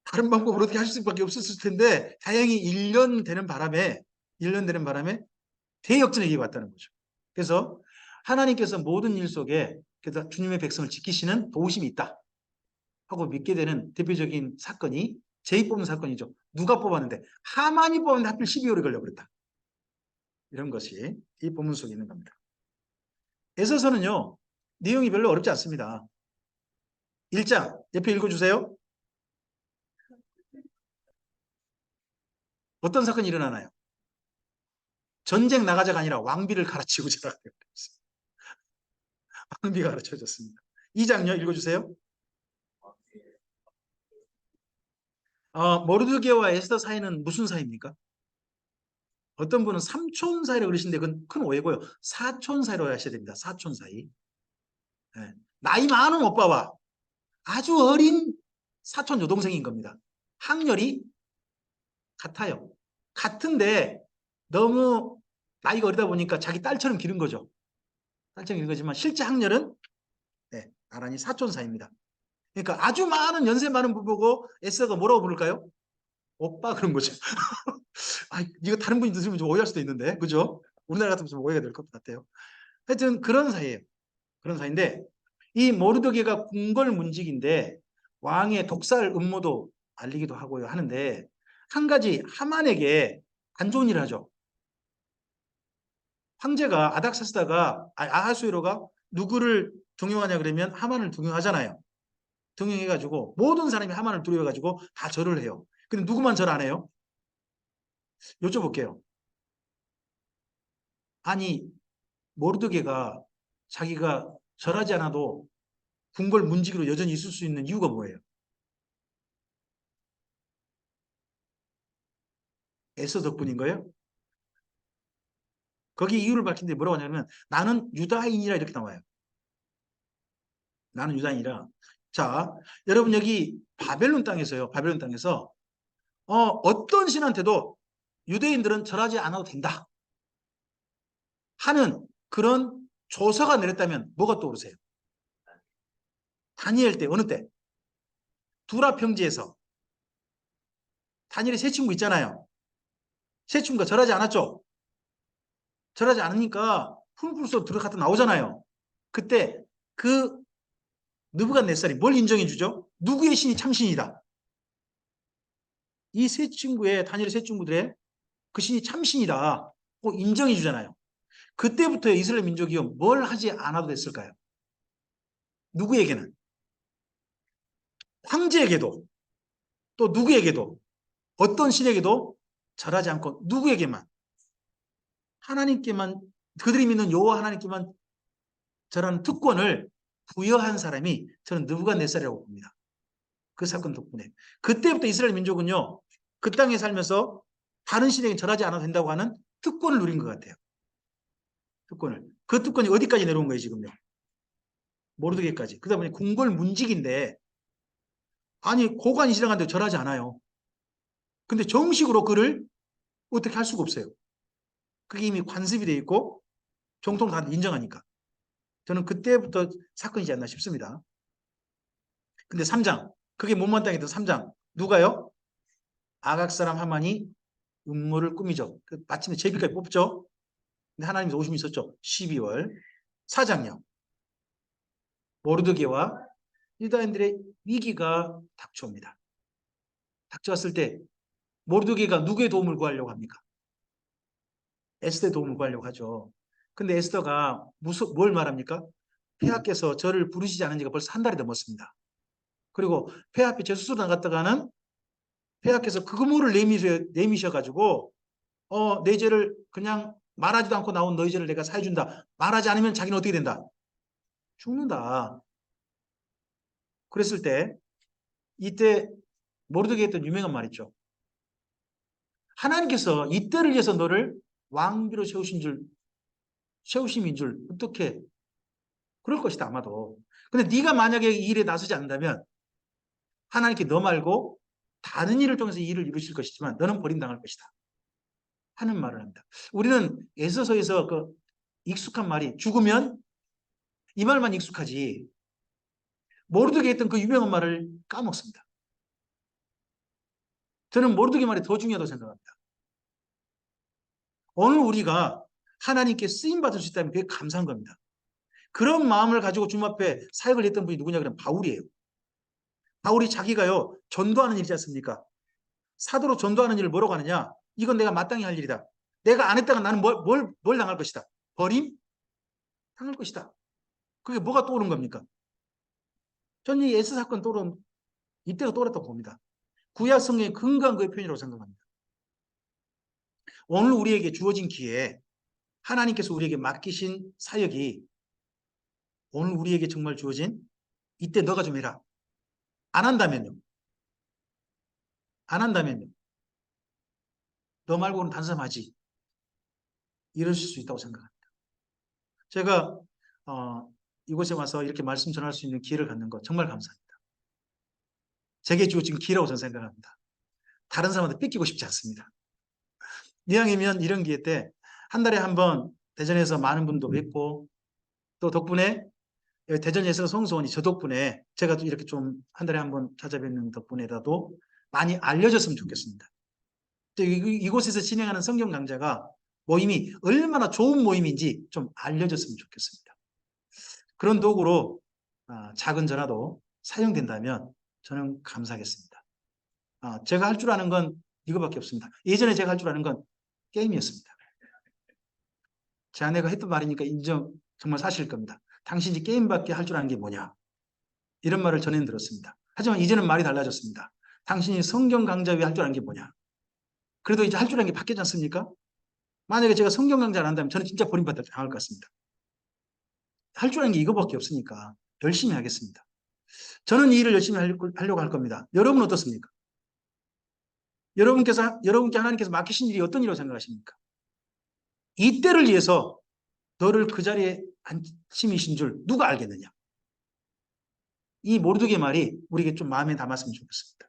다른 방법으로 어떻게 하실 수밖에 없었을 텐데 다행히 1년 되는 바람에 대역전의 기회가 왔다는 거죠. 그래서 하나님께서 모든 일 속에 그래서 주님의 백성을 지키시는 도우심이 있다 하고 믿게 되는 대표적인 사건이 제이 뽑는 사건이죠. 누가 뽑았는데 하만이 뽑았는데 하필 12월에 걸려버렸다. 이런 것이 이 본문 속에 있는 겁니다. 에서서는요, 내용이 별로 어렵지 않습니다. 1장 옆에 읽어주세요. 어떤 사건이 일어나나요? 전쟁 나가자가 아니라 왕비를 가르치고 자라가 되었습니다. 왕비가 가르쳐졌습니다. 2장요 읽어주세요. 모르드게와 에스더 사이는 무슨 사이입니까? 어떤 분은 삼촌 사이라고 그러시는데 그건 큰 오해고요. 사촌 사이라고 하셔야 됩니다. 사촌 사이. 네. 나이 많은 오빠와 아주 어린 사촌 여동생인 겁니다. 학렬이 같아요. 같은데 너무 나이가 어리다 보니까 자기 딸처럼 기른 거죠. 딸처럼 기른 거지만 실제 학렬은 네, 나란히 사촌 사이입니다. 그러니까 아주 많은 연세 많은 부부고 에스더가 뭐라고 부를까요? 오빠 그런 거죠. 아, 이거 다른 분이 들으면 좀 오해할 수도 있는데, 그죠? 우리나라 같으면 좀 오해가 될 것 같아요. 하여튼 그런 사이예요. 그런 사이인데 이 모르드게가 궁궐문직인데 왕의 독살 음모도 알리기도 하고요 하는데 한 가지 하만에게 안 좋은 일을 하죠. 황제가 아닥사스다가 아하수에로가 누구를 동용하냐 그러면 하만을 동용하잖아요. 동용해가지고 모든 사람이 하만을 두려워해가지고 다 절을 해요. 근데 누구만 절 안 해요? 여쭤볼게요. 아니 모르드게가 자기가 절하지 않아도 궁궐 문직으로 여전히 있을 수 있는 이유가 뭐예요? 에서 덕분인 거예요? 거기 이유를 밝힌데 뭐라고 하냐면 나는 유다인이라 이렇게 나와요. 나는 유다인이라. 자, 여러분 여기 바벨론 땅에서요. 바벨론 땅에서 어떤 신한테도 유대인들은 절하지 않아도 된다 하는 그런 조서가 내렸다면 뭐가 떠오르세요? 다니엘 때 어느 때? 두라 평지에서 다니엘의 세 친구 있잖아요. 세 친구가 절하지 않았죠? 절하지 않으니까 풀풀 들어갔다 나오잖아요. 그때 그 느부갓네살이 뭘 인정해 주죠? 누구의 신이 참신이다. 이 세 친구의 다니엘 세 친구들의 그 신이 참신이다. 고 인정해 주잖아요. 그때부터 이스라엘 민족이요 뭘 하지 않아도 됐을까요? 누구에게는? 황제에게도 또 누구에게도 어떤 신에게도 절하지 않고 누구에게만 하나님께만 그들이 믿는 여호와 하나님께만 절하는 특권을 부여한 사람이 저는 느부갓네살이라고 봅니다. 그 사건 덕분에 그때부터 이스라엘 민족은요 그 땅에 살면서 다른 신에게 절하지 않아도 된다고 하는 특권을 누린 것 같아요. 특권을. 그 특권이 어디까지 내려온 거예요 지금요? 모르드게까지. 그러다 보니 궁궐 문직인데 아니 고관이 지나가는데 절하지 않아요. 근데 정식으로 그를 어떻게 할 수가 없어요. 그게 이미 관습이 돼 있고 정통 다 인정하니까. 저는 그때부터 사건이지 않나 싶습니다. 근데 3장 그게 못마땅했던 3장 누가요? 아각 사람 하만이 음모를 꾸미죠. 마침내 제비까지 뽑죠. 근데 하나님의 오심이 있었죠. 12월 4장요. 모르드게와 유다인들의 위기가 닥쳐옵니다. 닥쳐왔을 때 모르드게가 누구의 도움을 구하려고 합니까? 에스더의 도움을 구하려고 하죠. 근데 에스더가 뭘 말합니까? 폐하께서 저를 부르시지 않은 지가 벌써 한 달이 넘었습니다. 그리고 폐하 앞에 제 수술 나갔다가는 폐하께서 그거를 내미셔가지고 내 죄를 그냥 말하지도 않고 나온 너희 죄를 내가 사해준다. 말하지 않으면 자기는 어떻게 된다? 죽는다. 그랬을 때 이때 모르드게 했던 유명한 말 있죠. 하나님께서 이때를 위해서 너를 왕비로 세우신 줄 세우심인 줄 어떻게 그럴 것이다 아마도. 근데 네가 만약에 이 일에 나서지 않는다면 하나님께 너 말고 다른 일을 통해서 이 일을 이루실 것이지만 너는 버림당할 것이다 하는 말을 합니다. 우리는 에스더서에서 그 익숙한 말이 죽으면 이 말만 익숙하지 모르드게 했던 그 유명한 말을 까먹습니다. 저는 모르드게 말이 더 중요하다고 생각합니다. 오늘 우리가 하나님께 쓰임받을 수 있다면 그게 감사한 겁니다. 그런 마음을 가지고 주님 앞에 사역을 했던 분이 누구냐 그러면 바울이에요. 바울이 자기가요 전도하는 일이지 않습니까? 사도로 전도하는 일을 뭐라고 하느냐? 이건 내가 마땅히 할 일이다. 내가 안 했다가 나는 뭘 당할 것이다. 버림? 당할 것이다. 그게 뭐가 떠오른 겁니까? 저는 이 에스 사건 떠오른 이때가 떠올랐다고 봅니다. 구약 성경의 근거한 그의 표현이라고 생각합니다. 오늘 우리에게 주어진 기회에 하나님께서 우리에게 맡기신 사역이 오늘 우리에게 정말 주어진 이때 너가 좀 해라. 안 한다면요. 안 한다면요. 너 말고는 단순하지. 이러실 수 있다고 생각합니다. 제가 이곳에 와서 이렇게 말씀 전할 수 있는 기회를 갖는 것 정말 감사합니다. 제게 주어진 기회라고 저는 생각합니다. 다른 사람한테 뺏기고 싶지 않습니다. 이왕이면 이런 기회 때 한 달에 한 번 대전에서 많은 분도 뵙고 또 덕분에 대전 예수가 성소원이 저 덕분에 제가 또 이렇게 좀 한 달에 한 번 찾아뵙는 덕분에라도 많이 알려졌으면 좋겠습니다. 이곳에서 진행하는 성경 강좌가 모임이 얼마나 좋은 모임인지 좀 알려졌으면 좋겠습니다. 그런 도구로 작은 전화도 사용된다면 저는 감사하겠습니다. 제가 할 줄 아는 건 이거밖에 없습니다. 예전에 제가 할 줄 아는 건 게임이었습니다. 제 아내가 했던 말이니까 인정 정말 사실일 겁니다. 당신이 게임밖에 할 줄 아는 게 뭐냐? 이런 말을 전해 들었습니다. 하지만 이제는 말이 달라졌습니다. 당신이 성경 강좌 외에 할 줄 아는 게 뭐냐? 그래도 이제 할 줄 아는 게 바뀌지 않습니까? 만약에 제가 성경 강좌를 안 한다면 저는 진짜 버림받아 당할 것 같습니다. 할 줄 아는 게 이거밖에 없으니까 열심히 하겠습니다. 저는 이 일을 열심히 하려고 할 겁니다. 여러분 어떻습니까? 여러분께 하나님께서 맡기신 일이 어떤 일이라고 생각하십니까? 이 때를 위해서 너를 그 자리에 앉힘이신 줄 누가 알겠느냐? 이 모르드게 말이 우리에게 좀 마음에 담았으면 좋겠습니다.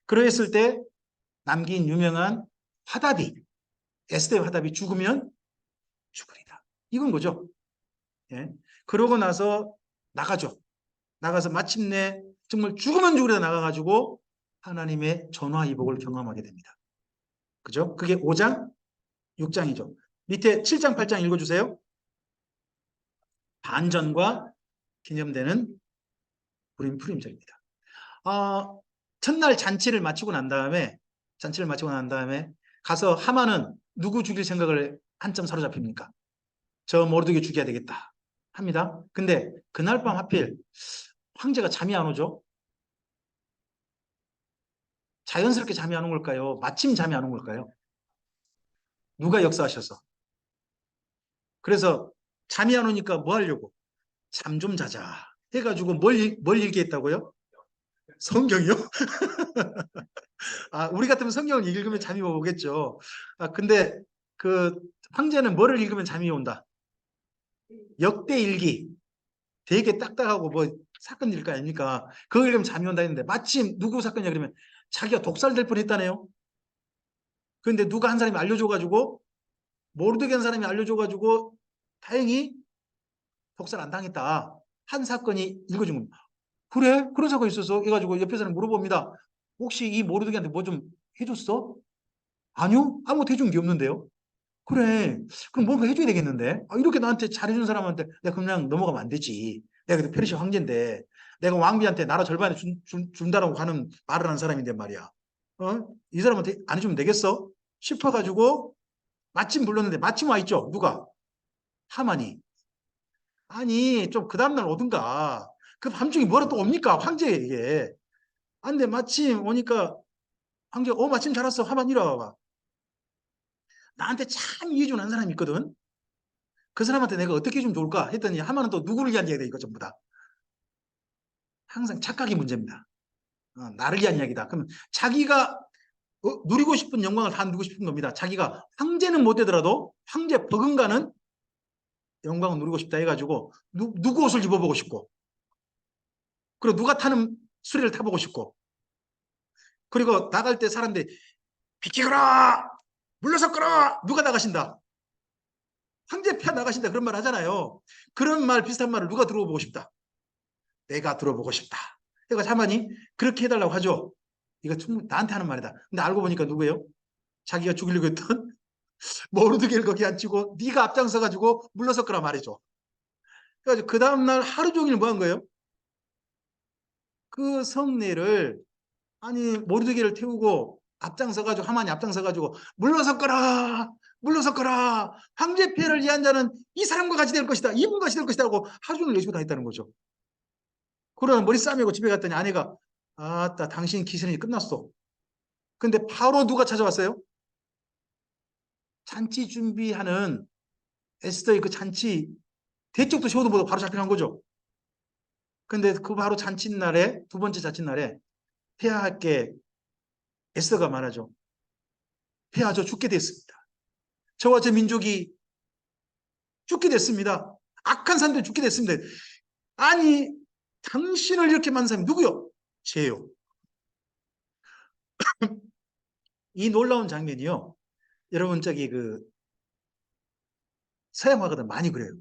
그러했을 때 남긴 유명한 화답이 에스더의 화답이 죽으면 죽으리다. 이건 거죠. 예. 그러고 나서 나가죠. 나가서 마침내 정말 죽으면 죽으리다 나가가지고 하나님의 전화위복을 경험하게 됩니다. 그죠? 그게 5장, 6장이죠. 밑에 7장, 8장 읽어주세요. 반전과 기념되는 푸림절입니다. 첫날 잔치를 마치고 난 다음에 가서 하만은 누구 죽일 생각을 한점 사로잡힙니까? 저 모르드게 죽여야 되겠다 합니다. 근데 그날 밤 하필 황제가 잠이 안 오죠? 자연스럽게 잠이 안 온 걸까요? 마침 잠이 안 온 걸까요? 누가 역사하셔서. 그래서 잠이 안 오니까 뭐 하려고? 잠 좀 자자 해가지고 뭘 읽겠다고요? 성경이요? 우리 같으면 성경을 읽으면 잠이 오겠죠. 근데 그 황제는 뭐를 읽으면 잠이 온다? 역대일기. 되게 딱딱하고 뭐 사건 일거 아닙니까? 그걸 읽으면 잠이 온다 했는데 마침 누구 사건이냐 그러면 자기가 독살될 뻔했다네요. 그런데 누가 한 사람이 알려줘가지고 모르드게 한 사람이 알려줘가지고 다행히 독살 안 당했다 한 사건이 읽어준 겁니다. 그래? 그런 사건이 있어서 해가지고 옆에 사람 물어봅니다. 혹시 이 모르드게한테 뭐 좀 해줬어? 아니요? 아무것도 해준 게 없는데요. 그래. 그럼 뭔가 해줘야 되겠는데? 이렇게 나한테 잘해준 사람한테 내가 그냥 넘어가면 안 되지. 내가 그래도 페르시아 황제인데 내가 왕비한테 나라 절반을 준다라고 하는 말을 하는 사람인데 말이야. 이 사람한테 안 해주면 되겠어? 싶어가지고 마침 불렀는데 마침 와 있죠. 누가? 하만이. 아니 좀 그 다음날 오든가. 그 밤중에 뭐라 또 옵니까? 황제에게. 근데 마침 오니까 황제가 마침 잘 왔어. 하만 이리 와봐. 나한테 참 이해준 한 사람이 있거든. 그 사람한테 내가 어떻게 해주면 좋을까 했더니 하만은 또 누구를 위한 이야기다 이거 전부 다. 항상 착각이 문제입니다. 나를 위한 이야기다. 그러면 자기가 누리고 싶은 영광을 다 누리고 싶은 겁니다. 자기가 황제는 못 되더라도 황제 버금가는 영광을 누리고 싶다 해가지고 누구 옷을 입어보고 싶고, 그리고 누가 타는 수레를 타보고 싶고, 그리고 나갈 때 사람들이 비키거라, 물러서 거라, 누가 나가신다, 황제폐하 나가신다, 그런 말 하잖아요. 그런 말, 비슷한 말을 누가 들어보고 싶다, 내가 들어보고 싶다. 그러니까 하마니 그렇게 해달라고 하죠. 이거 나한테 하는 말이다. 근데 알고 보니까 누구예요? 자기가 죽이려고 했던 모르드게를 거기 앉히고 네가 앞장서가지고 물러섰거라 말이죠. 그래가지고 그 다음날 하루 종일 뭐 한 거예요? 그 성내를, 아니 모르드게를 태우고 앞장서가지고, 하만이 앞장서가지고 물러섰거라, 물러섰거라, 황제폐를 위한 자는 이 사람과 같이 될 것이다, 이분 같이 될 것이다 하고 하루 종일 내쉬고 다녔다는 거죠. 그러다 머리 싸매고 집에 갔더니 아내가, 아따 당신 기선이 끝났어. 근데 바로 누가 찾아왔어요? 잔치 준비하는 에스더의 그 잔치 대쪽도 세워도 보다 바로 잡혀간 거죠. 근데 그 바로 잔칫날에, 두 번째 잔칫날에 폐하께 에스더가 말하죠. 폐하, 저 죽게 됐습니다. 저와 제 민족이 죽게 됐습니다. 악한 사람들 죽게 됐습니다. 아니 당신을 이렇게 만든 사람이 누구요? 쟤요. 이 놀라운 장면이요, 여러분 저기 그 서양화가들 많이 그래요.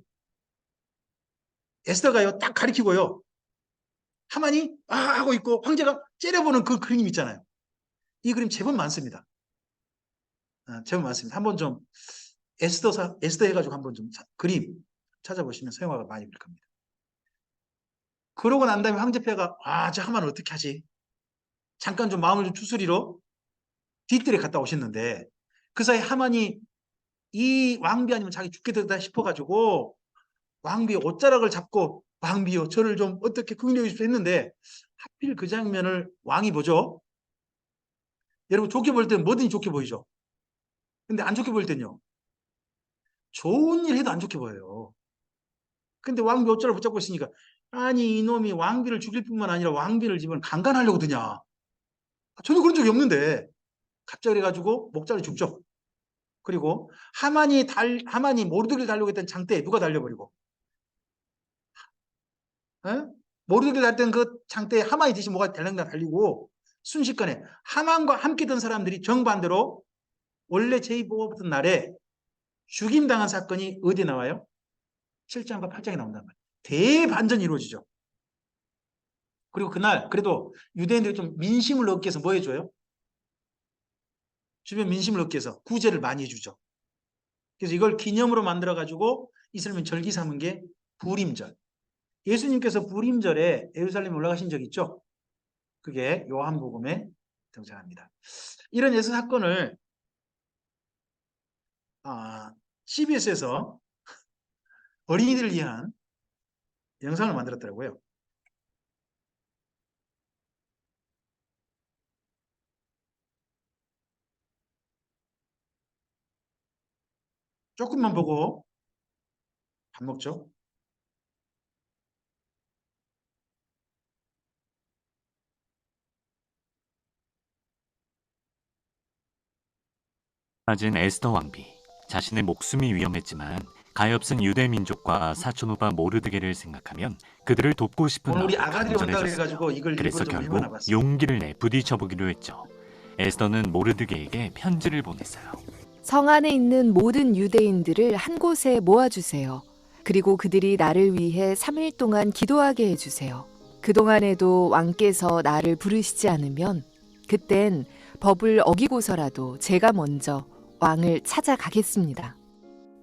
에스더가요 딱 가리키고요, 하만이 하고 있고 황제가 째려보는 그 그림 있잖아요. 이 그림 제법 많습니다. 제법 많습니다. 한번 좀 에스더 해가지고 한번 좀 그림 찾아보시면 서양화가 많이 그럴 겁니다. 그러고 난 다음에 황제폐가, 저 하만은 어떻게 하지? 잠깐 좀 마음을 좀 추스리러 뒷뜰에 갔다 오셨는데, 그 사이 하만이 이 왕비 아니면 자기 죽게 되다 싶어가지고 왕비의 옷자락을 잡고, 왕비요 저를 좀 어떻게 긍휼해 주십시오 했는데, 하필 그 장면을 왕이 보죠. 여러분 좋게 볼 때는 뭐든지 좋게 보이죠. 근데 안 좋게 보일 때는요, 좋은 일 해도 안 좋게 보여요. 근데 왕비 옷자락을 붙잡고 있으니까, 아니 이놈이 왕비를 죽일 뿐만 아니라 왕비를 지금 강간하려고 드냐, 전혀 그런 적이 없는데 갑자기 그래가지고 목자를 죽죠. 그리고 하만이 모르드게를 달려고 했던 장대에 누가 달려버리고, 에? 모르드게를 달던 그 장대에 하만이 대신 뭐가 달랑달랑 달리고, 순식간에 하만과 함께 던 사람들이 정반대로 원래 제의 뽑았던 날에 죽임당한 사건이 어디에 나와요? 7장과 8장에 나온단 말이에요. 대반전이 이루어지죠. 그리고 그날 그래도 유대인들이 좀 민심을 얻기 위해서 뭐 해줘요? 주변 민심을 얻기 위해서 구제를 많이 해주죠. 그래서 이걸 기념으로 만들어가지고 이슬람이 절기 삼은 게 불임절. 예수님께서 불임절에 예루살렘에 올라가신 적 있죠? 그게 요한복음에 등장합니다. 이런 예수 사건을 CBS에서 어린이들을 위한 영상을 만들었더라고요. 조금만 보고 밥 먹죠. 맞은 에스더 왕비. 자신의 목숨이 위험했지만 가엾은 유대 민족과 사촌오빠 모르드게를 생각하면 그들을 돕고 싶은 오늘 우리 마음이 아가들이 온다 간절해졌어요. 그래가지고 이걸 그래서 좀 결국 해봤어요. 용기를 내 부딪혀보기로 했죠. 에스더는 모르드게에게 편지를 보냈어요. 성 안에 있는 모든 유대인들을 한 곳에 모아주세요. 그리고 그들이 나를 위해 3일 동안 기도하게 해주세요. 그동안에도 왕께서 나를 부르시지 않으면 그땐 법을 어기고서라도 제가 먼저 왕을 찾아가겠습니다.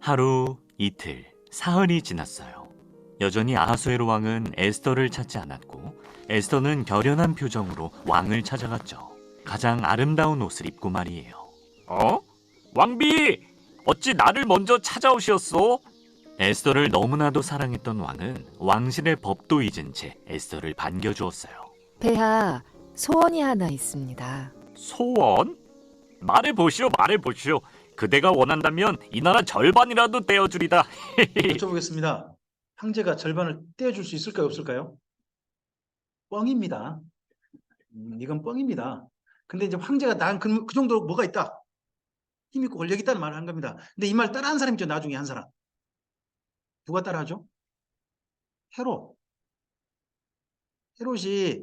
하루, 이틀, 사흘이 지났어요. 여전히 아하수에로 왕은 에스더를 찾지 않았고 에스더는 결연한 표정으로 왕을 찾아갔죠. 가장 아름다운 옷을 입고 말이에요. 왕비! 어찌 나를 먼저 찾아오시었소? 에스더를 너무나도 사랑했던 왕은 왕실의 법도 잊은 채 에스더를 반겨주었어요. 폐하, 소원이 하나 있습니다. 소원? 말해보시오. 그대가 원한다면 이 나라 절반이라도 떼어주리다. 여쭤보겠습니다. 황제가 절반을 떼어줄 수 있을까요, 없을까요? 뻥입니다. 이건 뻥입니다. 근데 이제 황제가 난 그 정도로 뭐가 있다, 힘 있고 권력 있다는 말을 한 겁니다. 근데 이 말 따라한 사람이 있죠, 나중에 한 사람. 누가 따라하죠? 헤롯. 헤롯이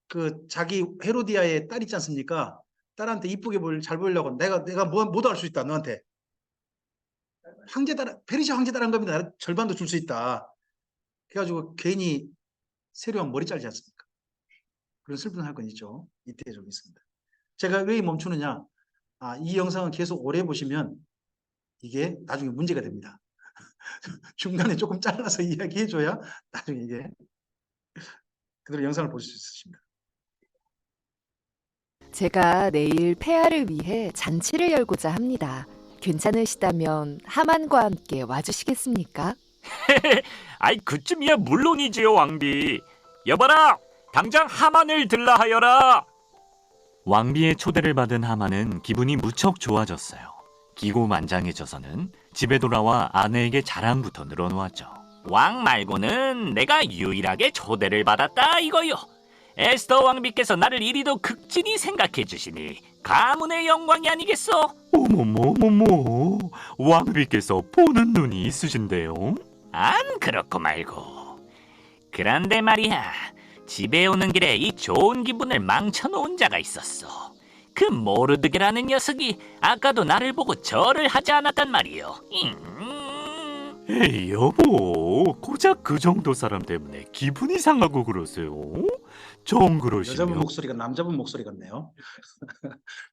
그 자기 헤로디아의 딸 있지 않습니까? 딸한테 이쁘게 잘 보이려고 내가 뭐도 할 수 있다 너한테. 황제 따라 페르시아 황제 따라한 겁니다. 나를 절반도 줄 수 있다. 그래가지고 괜히 세례왕 머리 잘지 않습니까? 그런 슬픈 사건이 있죠. 이때 좀 있습니다. 제가 왜 멈추느냐? 이 영상은 계속 오래 보시면 이게 나중에 문제가 됩니다. 중간에 조금 잘라서 이야기해줘야 나중에 이게 그대로 영상을 보실 수 있으십니다. 제가 내일 폐하를 위해 잔치를 열고자 합니다. 괜찮으시다면 하만과 함께 와주시겠습니까? 아이 그쯤이야 물론이지요 왕비. 여봐라 당장 하만을 들라 하여라. 왕비의 초대를 받은 하만은 기분이 무척 좋아졌어요. 기고만장해져서는 집에 돌아와 아내에게 자랑부터 늘어놓았죠. 왕 말고는 내가 유일하게 초대를 받았다 이거요. 에스더 왕비께서 나를 이리도 극진히 생각해 주시니 가문의 영광이 아니겠소? 어머머, 왕비께서 보는 눈이 있으신데요. 안 그렇고 말고. 그런데 말이야, 집에 오는 길에 이 좋은 기분을 망쳐놓은 자가 있었어. 그 모르드게라는 녀석이 아까도 나를 보고 절을 하지 않았단 말이요. 에이 여보, 고작 그 정도 사람 때문에 기분이 상하고 그러세요? 정 여자분 그러시면 목소리가 남자분 목소리 같네요.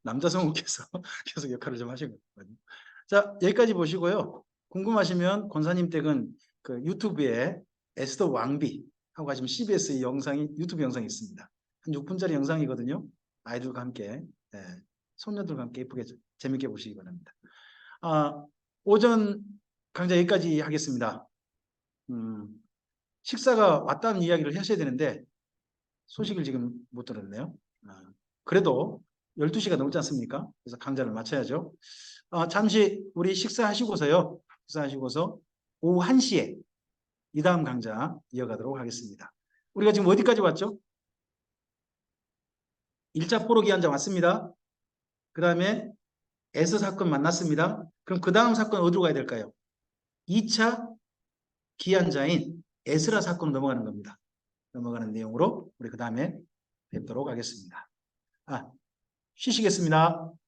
남자 성우께서 계속 역할을 좀 하신 거거든요. 자, 여기까지 보시고요. 궁금하시면 권사님 댁은 그 유튜브에 에스더 왕비 하고 하시면 CBS 유튜브 영상이 있습니다. 한 6분짜리 영상이거든요. 아이들과 함께, 손녀들과 함께 예쁘게 재밌게 보시기 바랍니다. 오전 강좌 여기까지 하겠습니다. 식사가 왔다는 이야기를 하셔야 되는데 소식을 지금 못 들었네요. 그래도 12시가 넘지 않습니까? 그래서 강좌를 마쳐야죠. 잠시 우리 식사하시고서요. 식사하시고서 오후 1시에 이 다음 강좌 이어가도록 하겠습니다. 우리가 지금 어디까지 왔죠? 1차 포로 기한자 왔습니다. 그 다음에 에서 사건 만났습니다. 그럼 그 다음 사건 어디로 가야 될까요? 2차 기한자인 에스라 사건 넘어가는 겁니다. 넘어가는 내용으로 우리 그 다음에 뵙도록 하겠습니다. 쉬시겠습니다.